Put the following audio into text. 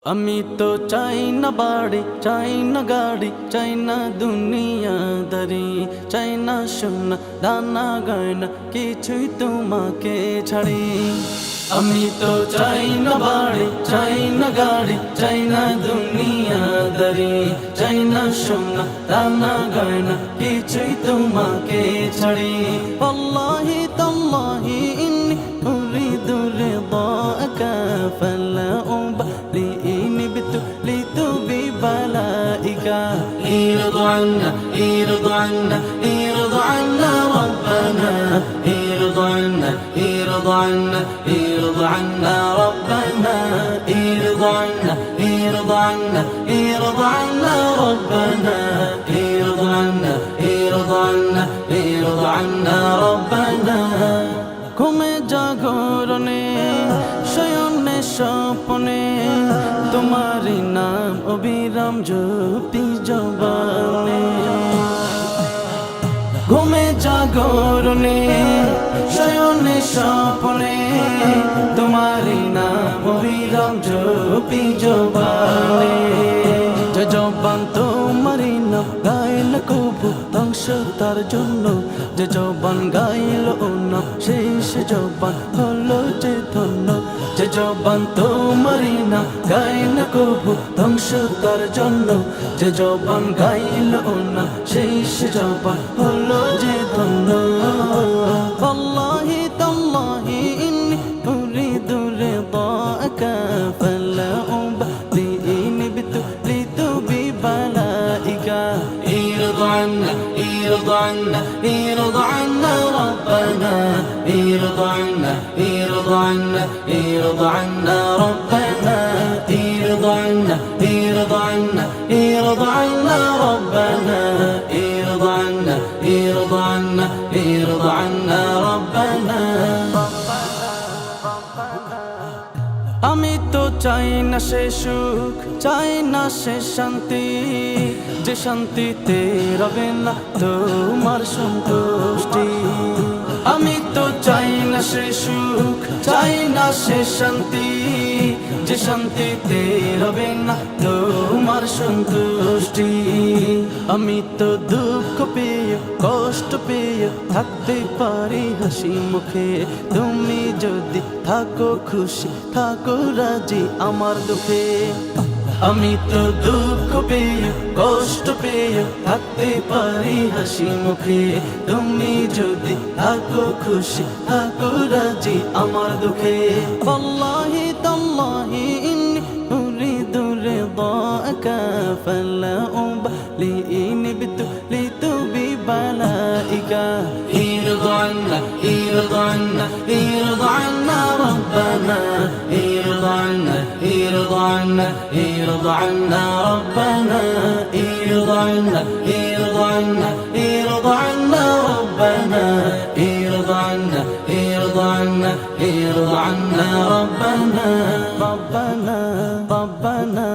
আমি তো চাই না বাড়ি, চাই না গাড়ি, চাই না দুনিয়াদারি, চাই না সোনা দানা গয়না, কিছুই তোমাকে ছাড়ি। আমি তো চাই না বাড়ি, চাই না গাড়ি, চাই না দুনিয়াদারি, চাই না সোনা দানা গয়না, কিছুই তোমাকে ছাড়ি। ওয়াল্লাহি তাল্লাহি ইন্নী উরিদু রিদাকা ফালা উবালি ইন বিতুলিতু বিবালাইকা। ইরضى عنا ইরضى عنا ইরضى عنا ربنا ইরضى عنا ইরضى عنا ইরضى عنا ربنا ইরضى عنا ইরضى عنا ইরضى عنا ربنا ইরضى عنا ইরضى عنا ইরضى عنا ربنا। ঘুমে জাগরণে শয়নে স্বপ্নে তোমারি নাম অবিরাম জপি জবানে। ঘুমে জাগরণে শয়নে স্বপ্নে তোমারি নাম অবিরাম জপি জবানে। যে জবান তোমারি নাম গাইল কবু ধ্বংস তার জন্য, যে জবান গাইল ও নাম শেষ জবান হলো যে ধন্য। যে জবান তোমারি নাম গাইল কবু ধ্বংস তার জন্য, যে জবান গাইল ও নাম শেষ জবান হলো যে ধন্য। ওয়াল্লাহি তাল্লাহি ইন্নী উরিদু রিদাকা ফালা উবালি ইন বিতুলিতু বিবালাইকা। ইরضى عنا ইরضى عنا ইরضى عنا ربنا ইরضى عنا ইরضى عنا ইরضى عنا ربنا ইরضى عنا ইরضى عنا ইরضى عنا ربنا ইরضى عنا ইরضى عنا ইরضى عنا ربنا। আমি তো চাই না সে সুখ, চাই না সে শান্তি, যে শান্তিতে রবে না তোমার সন্তুষ্টি। আমি তো চাই না সে সুখ, চাই না সে শান্তি, যে শান্তিতে রবে না তোমার সন্তুষ্টি। আমি তো দুঃখ পেয়ে কষ্ট পেয়ে থাকতে পারি হাসি মুখে, তুমি যদি থাকো খুশি থাকো রাজি আমার দুঃখে। আমি তো দুঃখ পেয়ে কষ্ট পেয়ে থাকতে পারি হাসি মুখে, তুমি যদি থাকো খুশি থাকো রাজি আমার দুঃখে। ওয়াল্লাহি তাল্লাহি ইন্নী উরিদু রিদাকা ফালা উবালি ইন বিতুলিতু বিবালাইকা। ইরضى عنا ইরضى عنا ইরضى عنا ربنا ইরضى عنا ইরضى عنا ইরضى عنا ربنا ইরضى عنا ইরضى عنا ইরضى عنا ربنا ইরضى عنا ইরضى عنا ইরضى عنا ربنا ربنا ربنا